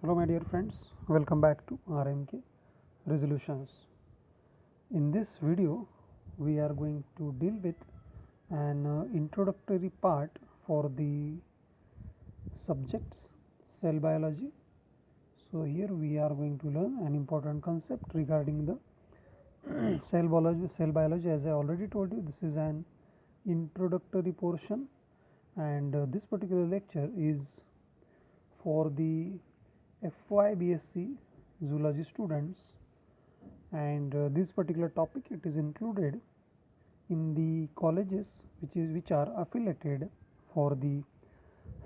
Hello my dear friends, welcome back to RMK Resolutions. In this video we are going to deal with an introductory part for the subjects cell biology. So here we are going to learn an important concept regarding the cell biology. As I already told you, this is an introductory portion, and this particular lecture is for the FY/BSc zoology students, and this particular topic it is included in the colleges which are affiliated for the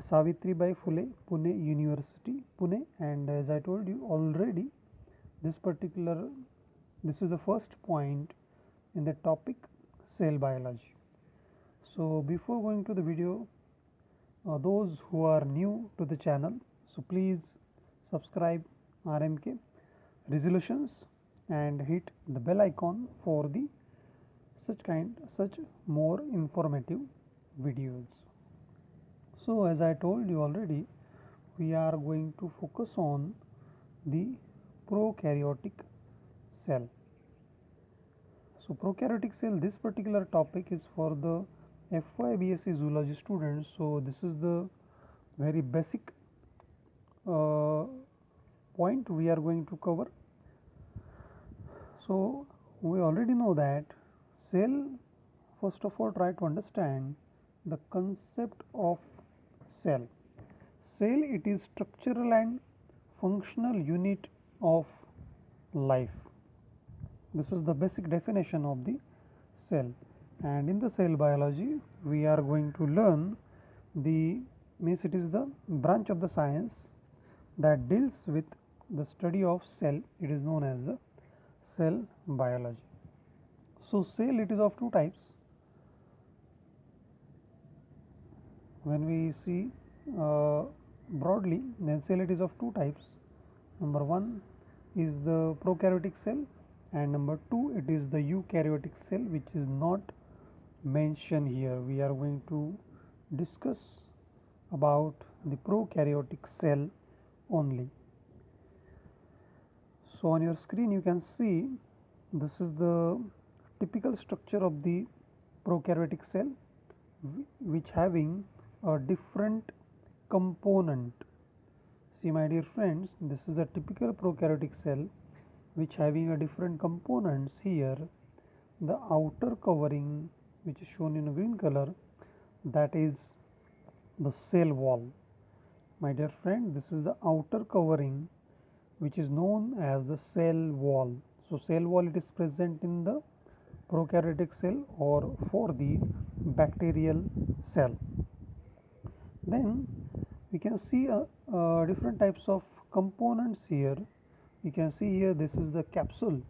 Savitribai Phule Pune University Pune. And as I told you already, this is the first point in the topic cell biology. So before going to the video, those who are new to the channel, so please subscribe RMK Resolutions and hit the bell icon for the such more informative videos. So as I told you already, we are going to focus on the prokaryotic cell. So prokaryotic cell, this particular topic is for the FY/BSc zoology students. So this is the very basic point we are going to cover. So we already know that cell, first of all, try to understand the concept of cell. Cell, it is structural and functional unit of life. This is the basic definition of the cell, and in the cell biology we are going to learn it is the branch of the science that deals with the study of cell. It is known as the cell biology. So cell, it is of two types. When we see broadly, then cell, it is of two types. Number one is the prokaryotic cell, and number two, it is the eukaryotic cell, which is not mentioned here. We are going to discuss about the prokaryotic cell only. So on your screen you can see this is the typical structure of the prokaryotic cell, which having a different component. See my dear friends, this is a typical prokaryotic cell which having a different components. Here the outer covering, which is shown in a green color, that is the cell wall. My dear friend, this is the outer covering which is known as the cell wall. So cell wall, it is present in the prokaryotic cell or for the bacterial cell. Then we can see different types of components here. You can see here, this is the capsule.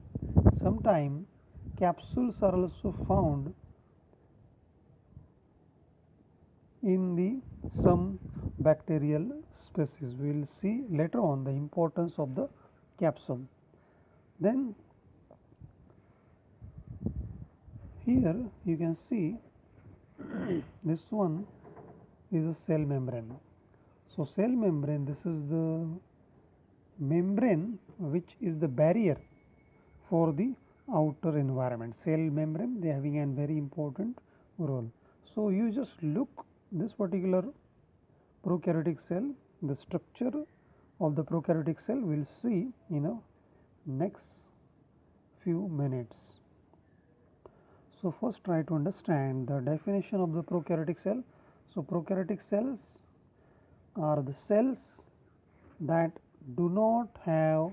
Sometimes capsules are also found in the some bacterial species. We will see later on the importance of the capsule. Then here you can see this one is a cell membrane. So cell membrane, this is the membrane which is the barrier for the outer environment. Cell membrane, they having a very important role. So you just look this particular prokaryotic cell, the structure of the prokaryotic cell we will see in a next few minutes. So first try to understand the definition of the prokaryotic cell. So prokaryotic cells are the cells that do not have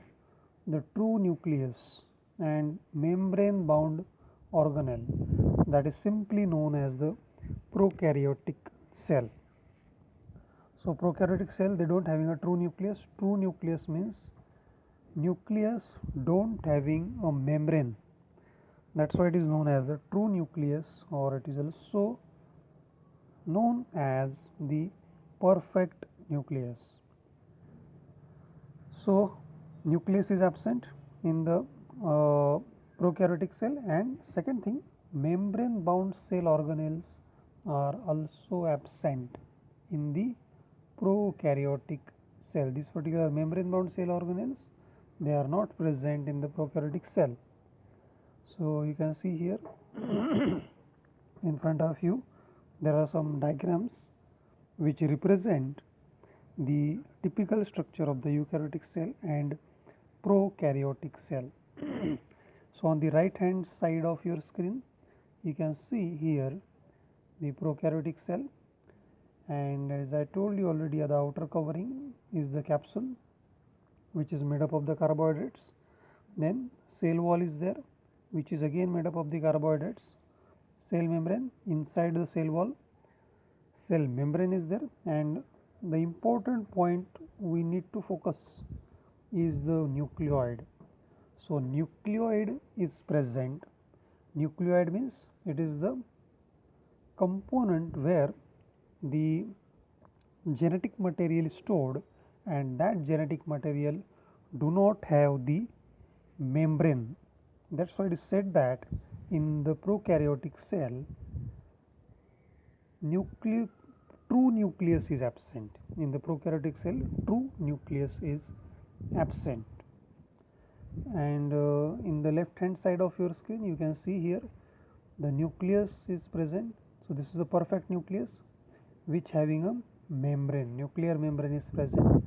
the true nucleus and membrane bound organelle, that is simply known as the prokaryotic cell. So prokaryotic cell, they don't having a true nucleus. True nucleus means nucleus don't having a membrane. That's why it is known as the true nucleus, or it is also known as the perfect nucleus. So nucleus is absent in the prokaryotic cell, and second thing, membrane bound cell organelles are also absent in the prokaryotic cell. These particular membrane bound cell organelles, they are not present in the prokaryotic cell. So you can see here in front of you there are some diagrams which represent the typical structure of the eukaryotic cell and prokaryotic cell. So on the right hand side of your screen you can see here the prokaryotic cell, and as I told you already, the outer covering is the capsule which is made up of the carbohydrates. Then cell wall is there, which is again made up of the carbohydrates. Cell membrane, inside the cell wall cell membrane is there, and the important point we need to focus is the nucleoid. So nucleoid is present. Nucleoid means it is the component where the genetic material is stored, and that genetic material do not have the membrane. That is why it is said that in the prokaryotic cell true nucleus is absent. In the prokaryotic cell true nucleus is absent. And in the left hand side of your screen you can see here the nucleus is present. So this is a perfect nucleus which having a membrane, nuclear membrane is present.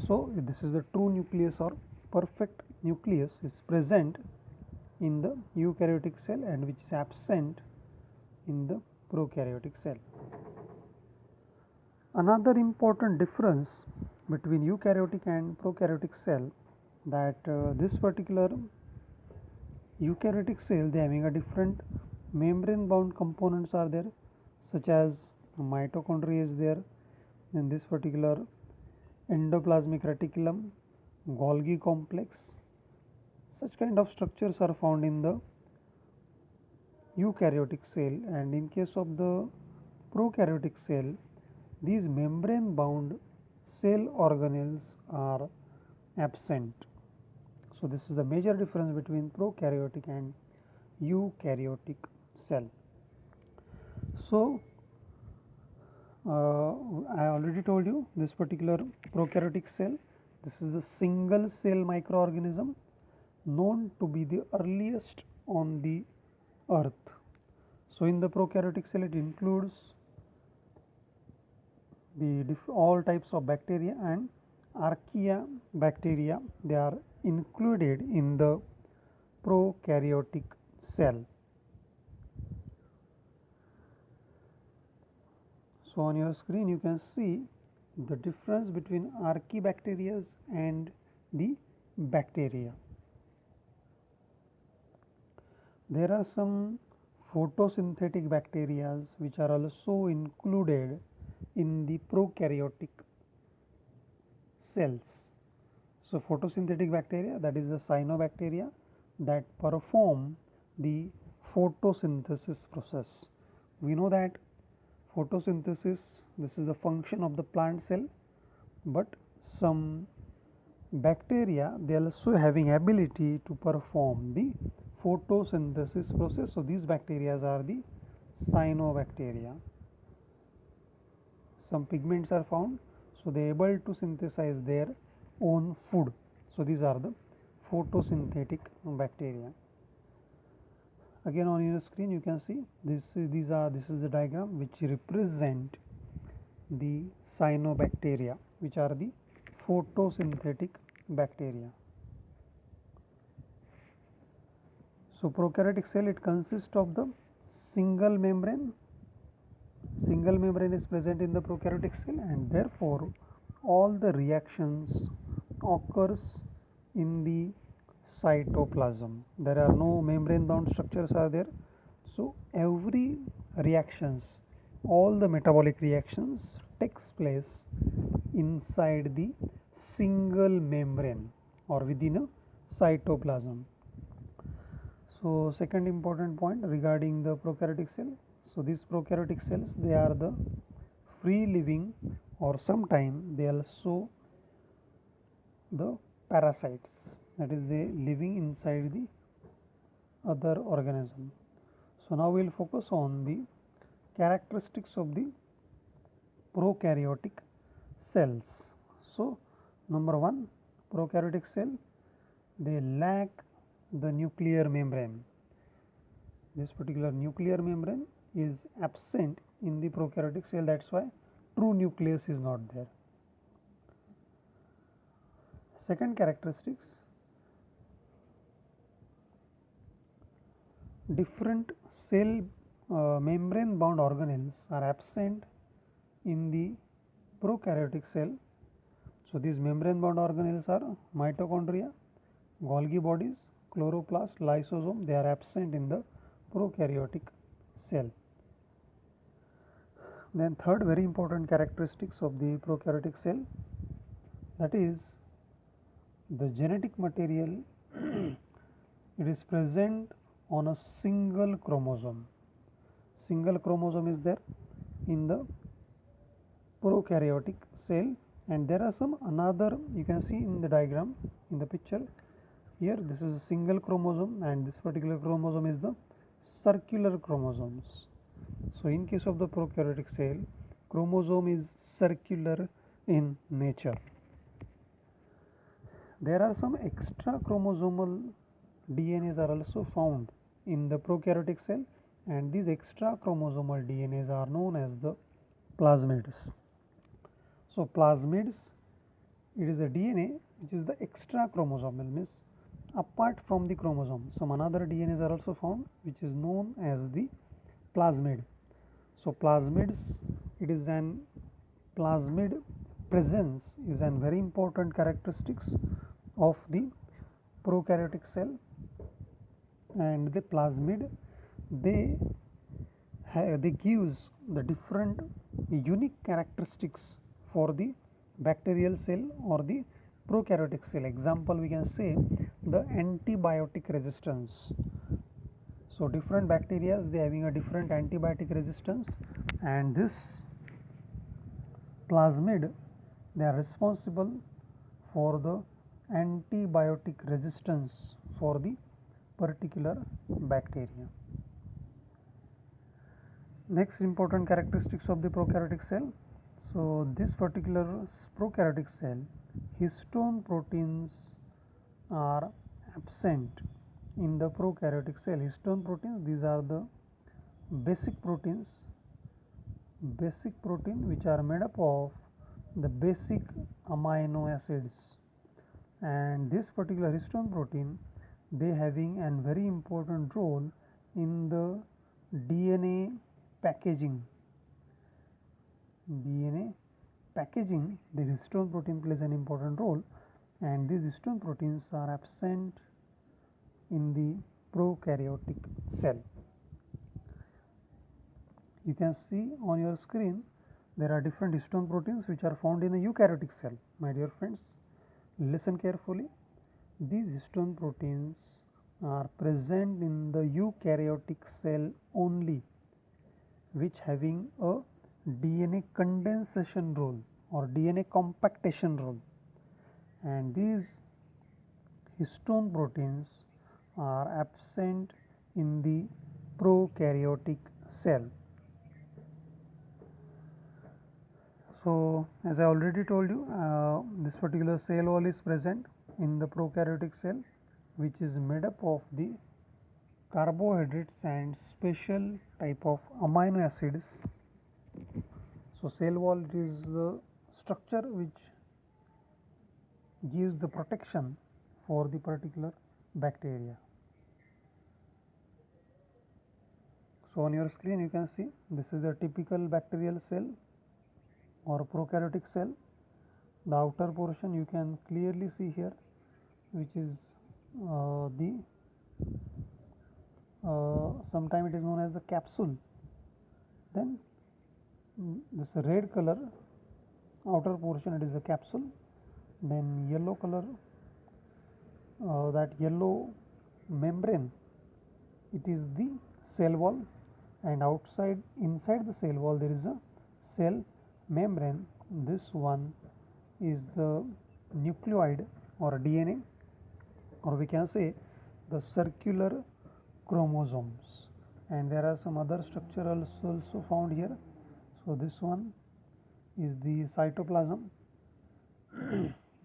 So this is the true nucleus or perfect nucleus is present in the eukaryotic cell and which is absent in the prokaryotic cell. Another important difference between eukaryotic and prokaryotic cell, that this particular eukaryotic cell, they having a different membrane bound components are there, such as mitochondria is there, then this particular endoplasmic reticulum, Golgi complex. Such kind of structures are found in the eukaryotic cell, and in case of the prokaryotic cell, these membrane bound cell organelles are absent. So this is the major difference between prokaryotic and eukaryotic cell. So I already told you this particular prokaryotic cell, this is the single cell microorganism known to be the earliest on the earth. So in the prokaryotic cell it includes the all types of bacteria, and archaea bacteria, they are included in the prokaryotic cell. So on your screen you can see the difference between archaebacteria and the bacteria. There are some photosynthetic bacteria which are also included in the prokaryotic cells. So photosynthetic bacteria, that is the cyanobacteria that perform the photosynthesis process. We know that photosynthesis, this is the function of the plant cell, but some bacteria, they are also having ability to perform the photosynthesis process. So these bacteria are the cyanobacteria. Some pigments are found, so they are able to synthesize their own food. So these are the photosynthetic bacteria. Again on your screen you can see this is the diagram which represent the cyanobacteria, which are the photosynthetic bacteria. So prokaryotic cell, it consists of the single membrane is present in the prokaryotic cell, and therefore all the reactions occurs in the cytoplasm. There are no membrane bound structures are there. So every reactions, all the metabolic reactions takes place inside the single membrane or within a cytoplasm. So second important point regarding the prokaryotic cell. So these prokaryotic cells, they are the free living, or sometime they also the parasites, that is they living inside the other organism. So now we will focus on the characteristics of the prokaryotic cells. So, number 1, prokaryotic cell, they lack the nuclear membrane. This particular nuclear membrane is absent in the prokaryotic cell, that is why true nucleus is not there. Second characteristics, different cell membrane bound organelles are absent in the prokaryotic cell. So, these membrane bound organelles are mitochondria, Golgi bodies, chloroplast, lysosome, they are absent in the prokaryotic cell. Then third very important characteristics of the prokaryotic cell, that is the genetic material it is present on a single chromosome. Single chromosome is there in the prokaryotic cell, and there are some another, you can see in the diagram in the picture here, this is a single chromosome and this particular chromosome is the circular chromosomes. So, in case of the prokaryotic cell, chromosome is circular in nature. There are some extra chromosomal DNAs are also found in the prokaryotic cell, and these extra chromosomal DNAs are known as the plasmids. So, plasmids, it is a DNA which is the extra chromosomal, means apart from the chromosome, some another DNAs are also found which is known as the plasmid. So, plasmids, it is an plasmid presence is an very important characteristics of the prokaryotic cell, and the plasmid they gives the different unique characteristics for the bacterial cell or the prokaryotic cell. Example, we can say the antibiotic resistance. So, different bacteria they having a different antibiotic resistance, and this plasmid they are responsible for the antibiotic resistance for the particular bacteria. Next important characteristics of the prokaryotic cell. So, this particular prokaryotic cell, histone proteins are absent in the prokaryotic cell. Histone proteins, these are the basic proteins, basic protein which are made up of the basic amino acids, and this particular histone protein they having a very important role in the DNA packaging. DNA packaging, the histone protein plays an important role, and these histone proteins are absent in the prokaryotic cell. You can see on your screen there are different histone proteins which are found in a eukaryotic cell. My dear friends, listen carefully. These histone proteins are present in the eukaryotic cell only, which having a DNA condensation role or DNA compactation role, and these histone proteins are absent in the prokaryotic cell. So, as I already told you, this particular cell wall is present in the prokaryotic cell, which is made up of the carbohydrates and special type of amino acids. So, cell wall is the structure which gives the protection for the particular bacteria. So, on your screen you can see this is a typical bacterial cell or prokaryotic cell. The outer portion you can clearly see here, which is sometime it is known as the capsule. Then this red color outer portion, it is the capsule. Then yellow color, that yellow membrane, it is the cell wall, and inside the cell wall there is a cell membrane. This one is the nucleoid or DNA, or we can say the circular chromosomes, and there are some other structures also found here. So, this one is the cytoplasm.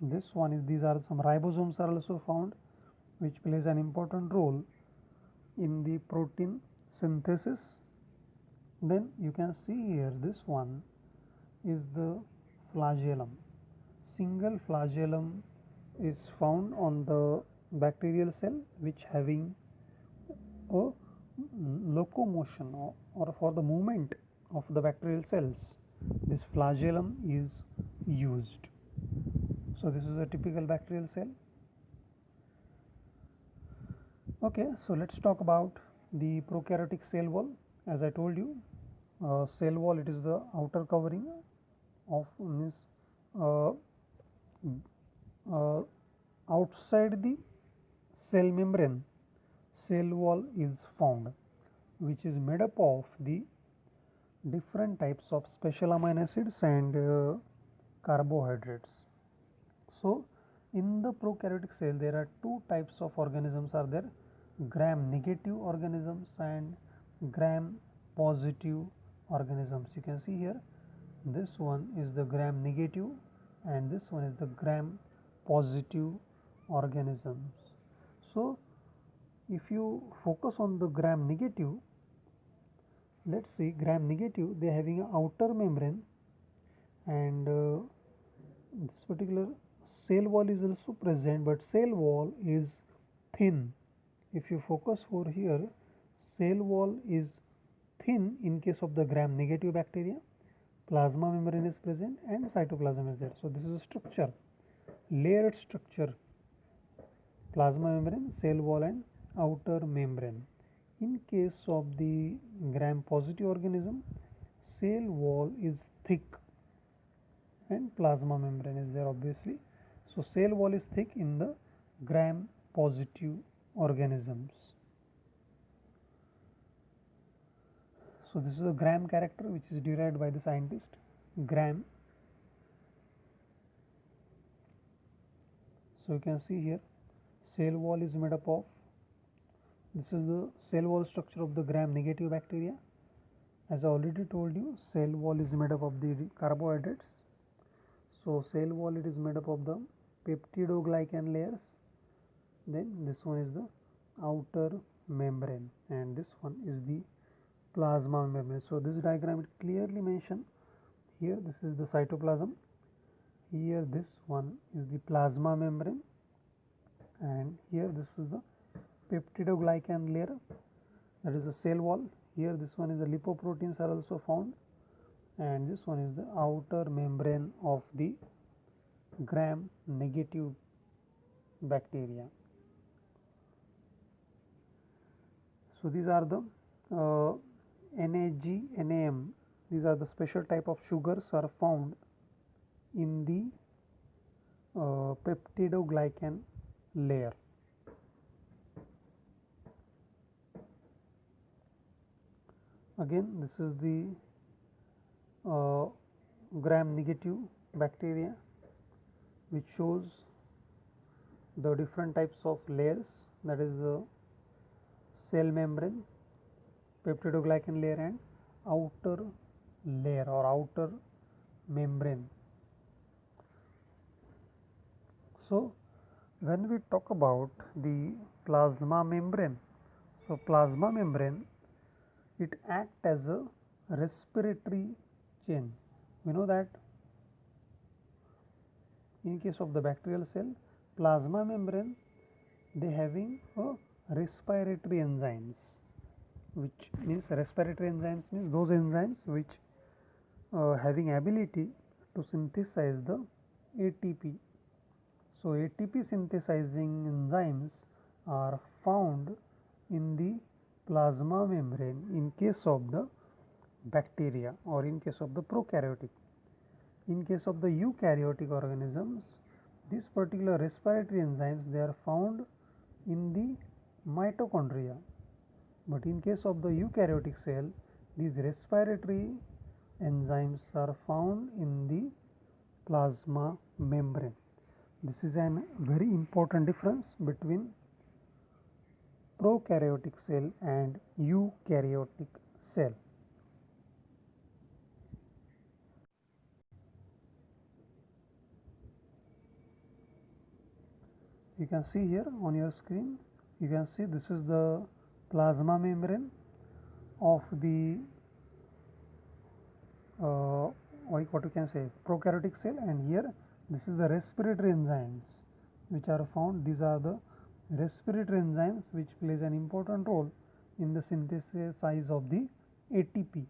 This one is, these are some ribosomes are also found, which plays an important role in the protein synthesis. Then you can see here, this one is the flagellum. Single flagellum is found on the bacterial cell, which having a locomotion or for the movement of the bacterial cells, this flagellum is used. So this is a typical bacterial cell. Okay, so let's talk about the prokaryotic cell wall. As I told you, cell wall, it is the outer covering of this outside the cell membrane. Cell wall is found, which is made up of the different types of special amino acids and carbohydrates. So in the prokaryotic cell, there are two types of organisms are there: gram negative organisms and gram positive organisms. You can see here, this one is the gram negative and this one is the gram positive organisms. So if you focus on the gram negative, let's see, gram negative, they are having an outer membrane, and this particular cell wall is also present, but cell wall is thin. If you focus over here, cell wall is thin in case of the gram negative bacteria. Plasma membrane is present and cytoplasm is there. So this is a structure, layered structure: plasma membrane, cell wall and outer membrane. In case of the gram positive organism, cell wall is thick and plasma membrane is there, obviously. So cell wall is thick in the gram positive organisms. So this is a gram character which is derived by the scientist, gram. So you can see here, cell wall is made up of, this is the cell wall structure of the gram negative bacteria. As I already told you, cell wall is made up of the carbohydrates. So cell wall, it is made up of the peptidoglycan layers. Then this one is the outer membrane and this one is the plasma membrane. So this diagram, it clearly mention here, this is the cytoplasm, here this one is the plasma membrane, and here this is the peptidoglycan layer, that is the cell wall. Here this one is the lipoproteins are also found, and this one is the outer membrane of the gram negative bacteria. So these are the NAG, NAM, these are the special type of sugars are found in the peptidoglycan layer. Again, this is the gram negative bacteria, which shows the different types of layers, that is the cell membrane, peptidoglycan layer and outer layer or outer membrane. So when we talk about the plasma membrane, so plasma membrane, it acts as a respiratory chain. We know that in case of the bacterial cell, plasma membrane, they having a respiratory enzymes, which means respiratory enzymes means those enzymes which having ability to synthesize the ATP. So ATP synthesizing enzymes are found in the plasma membrane in case of the bacteria or in case of the prokaryotic. In case of the eukaryotic organisms, these particular respiratory enzymes, they are found in the mitochondria, but in case of the eukaryotic cell, these respiratory enzymes are found in the plasma membrane. This is a very important difference between prokaryotic cell and eukaryotic cell. You can see here on your screen, you can see this is the plasma membrane of the what you can say prokaryotic cell, and here this is the respiratory enzymes which are found. These are the respiratory enzymes which plays an important role in the synthesis of the ATP.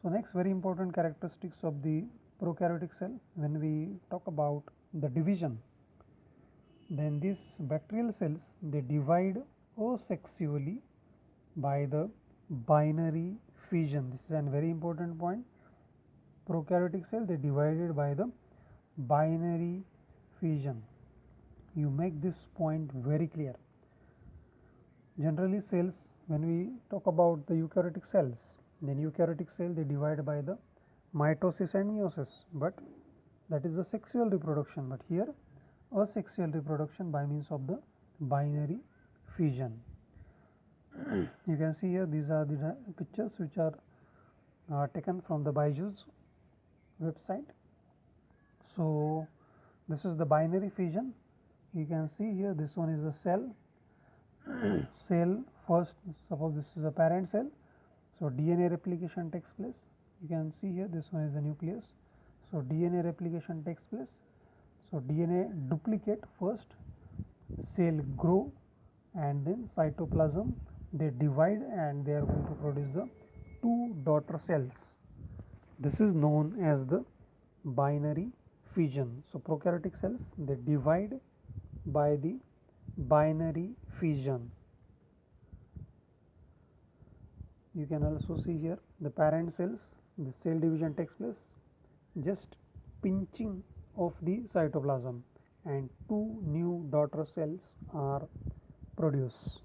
So, next very important characteristics of the prokaryotic cell, when we talk about the division, then these bacterial cells, they divide asexually by the binary fission. This is a very important point. Prokaryotic cell, they divided by the binary fission. You make this point very clear. Generally cells, when we talk about the eukaryotic cells, then eukaryotic cell, they divide by the mitosis and meiosis, but that is the sexual reproduction. But here asexual reproduction by means of the binary fission. You can see here these are the pictures which are taken from the Byju's website. So, this is the binary fission. You can see here this one is the cell. Cell first, suppose this is a parent cell. So, DNA replication takes place. You can see here this one is the nucleus. So, DNA replication takes place. So, DNA duplicate first, cell grow, and then cytoplasm they divide and they are going to produce the two daughter cells. This is known as the binary fission. So, prokaryotic cells, they divide by the binary fission. You can also see here the parent cells, the cell division takes place, just pinching of the cytoplasm, and two new daughter cells are produced.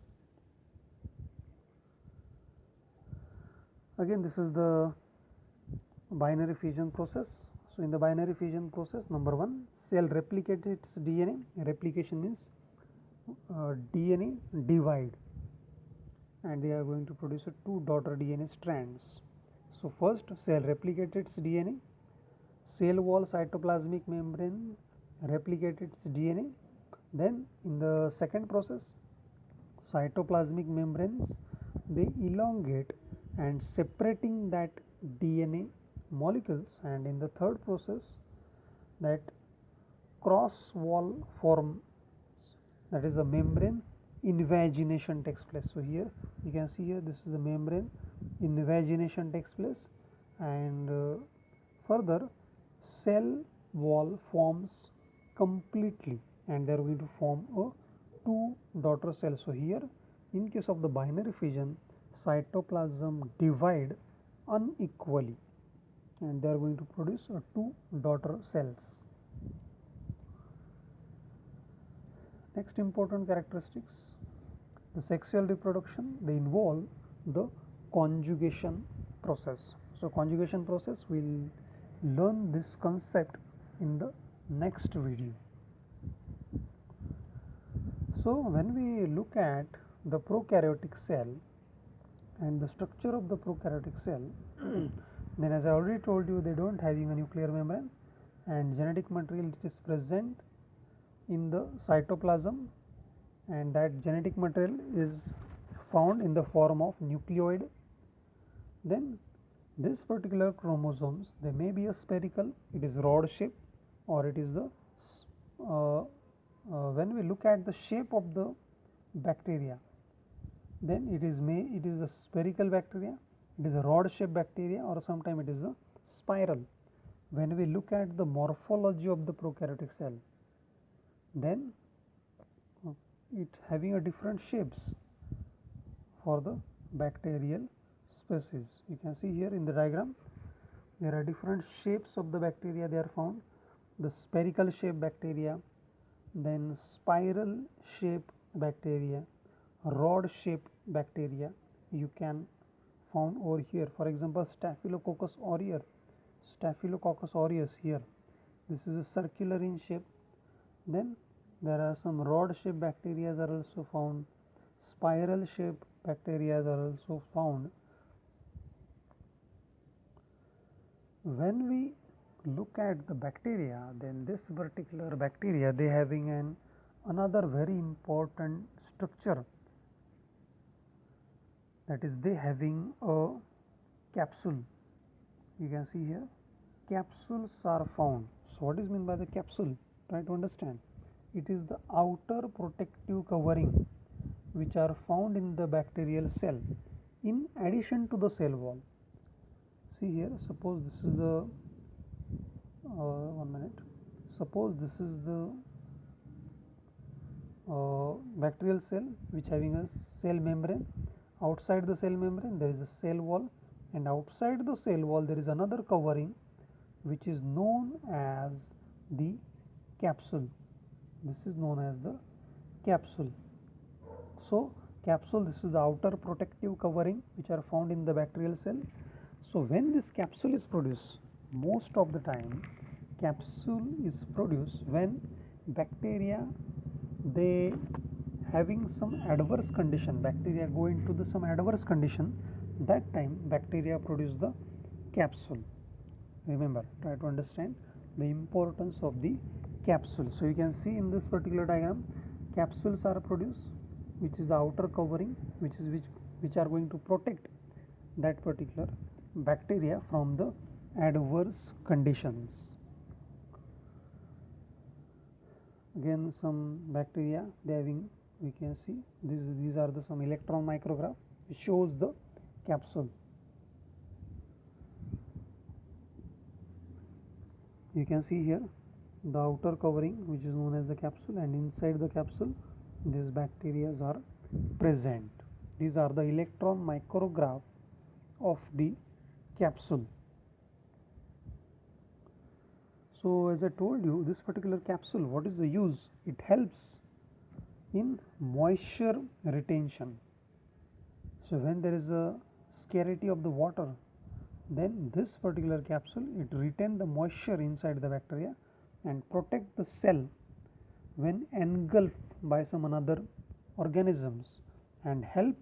Again, this is the binary fission process. So, in the binary fission process, number 1, cell replicates its DNA. Replication means DNA divide, and they are going to produce two daughter DNA strands. So, first cell replicates its DNA, cell wall cytoplasmic membrane replicate its DNA. Then in the second process, cytoplasmic membranes, they elongate and separating that DNA molecules, and in the third process, that cross wall forms, that is the membrane invagination takes place. So, here you can see here this is the membrane invagination takes place, and further cell wall forms completely, and they are going to form a two daughter cells. So, here in case of the binary fission, cytoplasm divide unequally, and they are going to produce two daughter cells. Next important characteristics, the sexual reproduction, they involve the conjugation process. So, conjugation process, we will learn this concept in the next video. So, when we look at the prokaryotic cell and the structure of the prokaryotic cell, then as I already told you, they do not having a nuclear membrane, and genetic material is present in the cytoplasm, and that genetic material is found in the form of nucleoid. Then this particular chromosomes, they may be a spherical, it is rod shape, or it is the when we look at the shape of the bacteria, then it is a spherical bacteria, it is a rod shaped bacteria, or sometimes it is a spiral. When we look at the morphology of the prokaryotic cell, then it having a different shapes for the bacterial species. You can see here in the diagram, there are different shapes of the bacteria they are found, the spherical shaped bacteria, then spiral shaped bacteria, rod shaped bacteria you can found over here. For example, Staphylococcus aureus here, this is a circular in shape. Then there are some rod shaped bacteria are also found, spiral shaped bacteria are also found. When we look at the bacteria, then this particular bacteria, they having another very important structure, that is they having a capsule. You can see here capsules are found. So what is meant by the capsule? Try to understand. It is the outer protective covering which are found in the bacterial cell in addition to the cell wall. See here, suppose this is the one minute. Suppose this is the bacterial cell which having a cell membrane. Outside the cell membrane there is a cell wall, and outside the cell wall there is another covering which is known as the capsule. This is known as the capsule. So capsule, this is the outer protective covering which are found in the bacterial cell. So when this capsule is produced, most of the time capsule is produced when bacteria, they having some adverse condition, bacteria go into the some adverse condition, that time bacteria produce the capsule. Remember, try to understand the importance of the capsule. So you can see in this particular diagram, capsules are produced, which is the outer covering, which are going to protect that particular bacteria from the adverse conditions. Again, some bacteria, they having, we can see these are the some electron micrograph which shows the capsule. You can see here the outer covering which is known as the capsule, and inside the capsule these bacteria are present. These are the electron micrograph of the capsule. So as I told you, this particular capsule, what is the use? It helps in moisture retention. So when there is a scarcity of the water, then this particular capsule, it retain the moisture inside the bacteria and protect the cell when engulfed by some another organisms, and help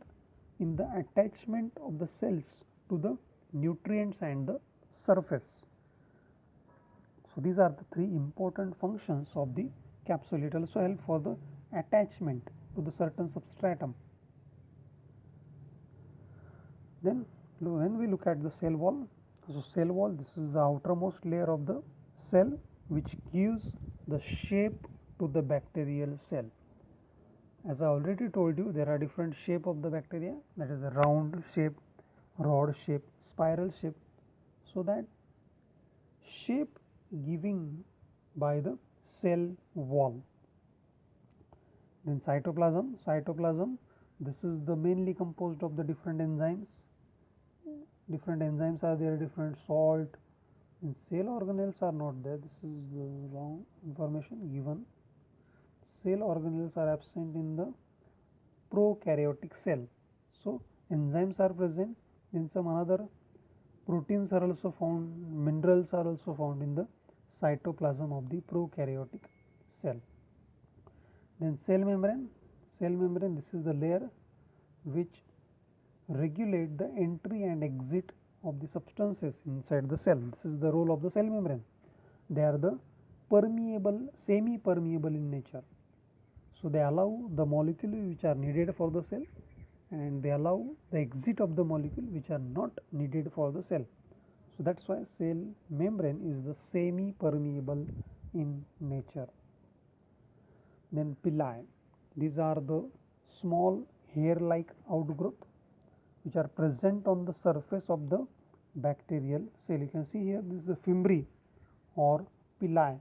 in the attachment of the cells to the nutrients and the surface. So these are the three important functions of the capsule. It also help for the attachment to the certain substratum. Then when we look at the cell wall, so cell wall, this is the outermost layer of the cell which gives the shape to the bacterial cell. As I already told you, there are different shape of the bacteria, that is a round shape, rod shape, spiral shape. So that shape giving by the cell wall. Then cytoplasm, this is the mainly composed of the different enzymes. Different enzymes are there, different salt, and cell organelles are not there. This is the wrong information given. Cell organelles are absent in the prokaryotic cell. So enzymes are present, then some another proteins are also found, minerals are also found in the cytoplasm of the prokaryotic cell. Then cell membrane, this is the layer which regulate the entry and exit of the substances inside the cell. This is the role of the cell membrane. They are the permeable, semi-permeable in nature. So they allow the molecule which are needed for the cell, and they allow the exit of the molecule which are not needed for the cell. So that's why cell membrane is the semi-permeable in nature. Then villi, these are the small hair-like outgrowth which are present on the surface of the bacterial cell. You can see here, this is the fimbriae or villi.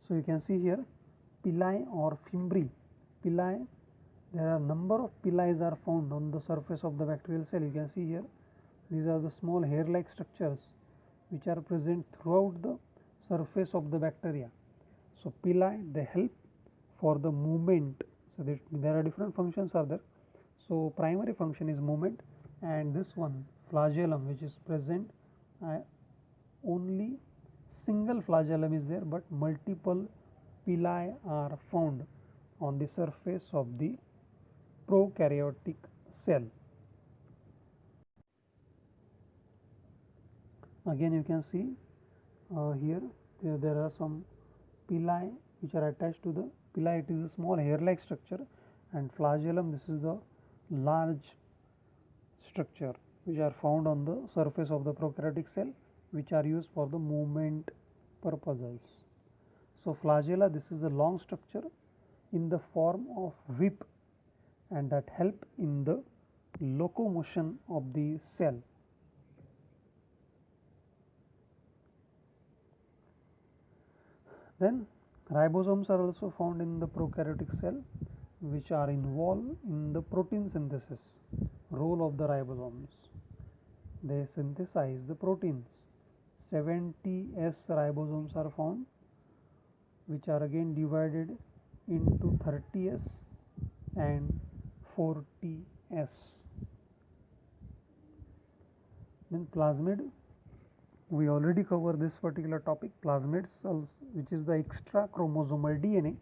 So you can see here villi or fimbriae. Villi, there are number of villi are found on the surface of the bacterial cell. You can see here, these are the small hair-like structures which are present throughout the surface of the bacteria. So villi, they help for the movement. So there are different functions are there. So primary function is movement, and this one flagellum which is present, only single flagellum is there, but multiple villi are found on the surface of the prokaryotic cell. Again you can see here there are some pili which are attached to the pili. It is a small hair like structure, and flagellum, this is the large structure which are found on the surface of the prokaryotic cell, which are used for the movement purposes. So flagella, this is a long structure in the form of whip, and that help in the locomotion of the cell. Then ribosomes are also found in the prokaryotic cell, which are involved in the protein synthesis. Role of the ribosomes: they synthesize the proteins. 70S ribosomes are found, which are again divided into 30S and 40S. Then plasmid, we already covered this particular topic. Plasmids, which is the extra chromosomal DNA,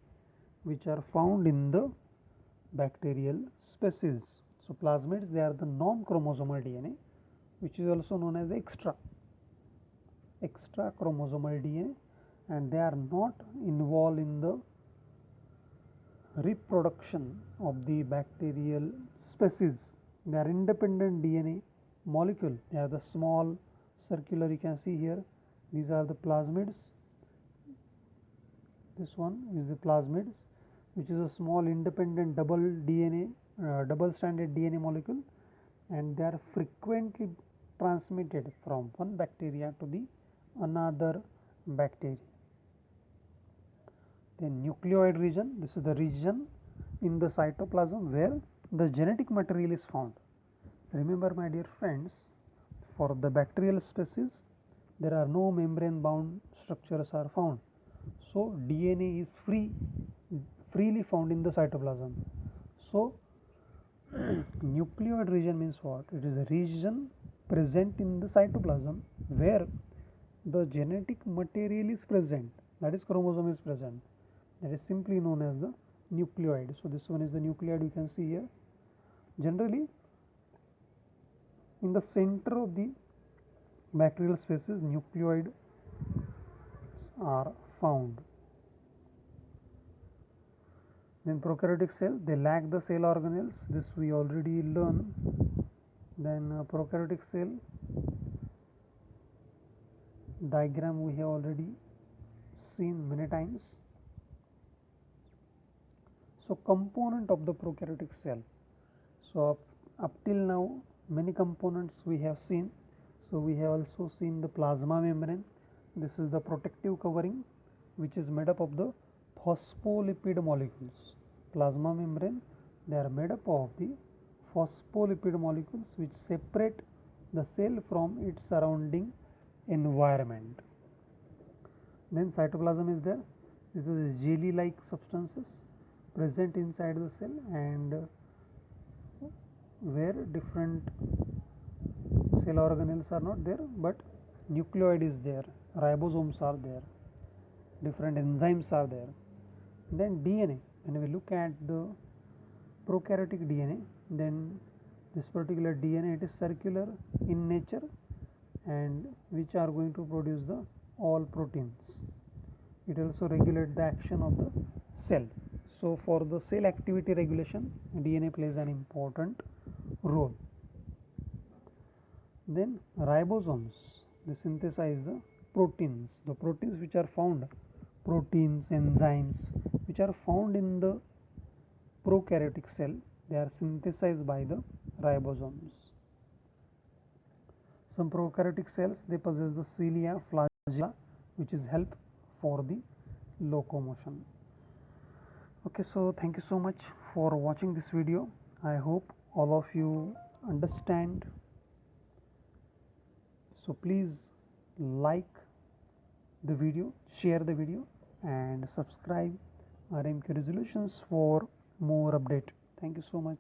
which are found in the bacterial species. So plasmids, they are the non-chromosomal DNA, which is also known as the extra chromosomal DNA, and they are not involved in the reproduction of the bacterial species. They are independent DNA molecule. They are the small circular, you can see here, these are the plasmids. This one is the plasmids, which is a small independent double stranded DNA molecule, and they are frequently transmitted from one bacteria to the another bacteria. Then nucleoid region, this is the region in the cytoplasm where the genetic material is found. Remember, my dear friends, for the bacterial species there are no membrane bound structures are found. So DNA is freely found in the cytoplasm. So nucleoid region means what? It is a region present in the cytoplasm where the genetic material is present, that is chromosome is present. That is simply known as the nucleoid. So this one is the nucleoid, you can see here. Generally in the center of the bacterial species, nucleoid are found. Then prokaryotic cell, they lack the cell organelles, this we already learned. Then prokaryotic cell diagram we have already seen many times. So component of the prokaryotic cell, so up till now many components we have seen. So we have also seen the plasma membrane. This is the protective covering which is made up of the phospholipid molecules. Plasma membrane, they are made up of the phospholipid molecules which separate the cell from its surrounding environment. Then cytoplasm is there. This is jelly like substances present inside the cell, and where different cell organelles are not there, but nucleoid is there, ribosomes are there, different enzymes are there. Then DNA, when we look at the prokaryotic DNA, then this particular DNA, it is circular in nature and which are going to produce the all proteins. It also regulates the action of the cell. So for the cell activity regulation, DNA plays an important role. Then ribosomes, they synthesize the proteins which are found, proteins, enzymes which are found in the prokaryotic cell, they are synthesized by the ribosomes. Some prokaryotic cells, they possess the cilia, flagella, which is help for the locomotion. Okay, so thank you so much for watching this video. I hope all of you understand. So please like the video, share the video, and subscribe RMK Resolutions for more update. Thank you so much.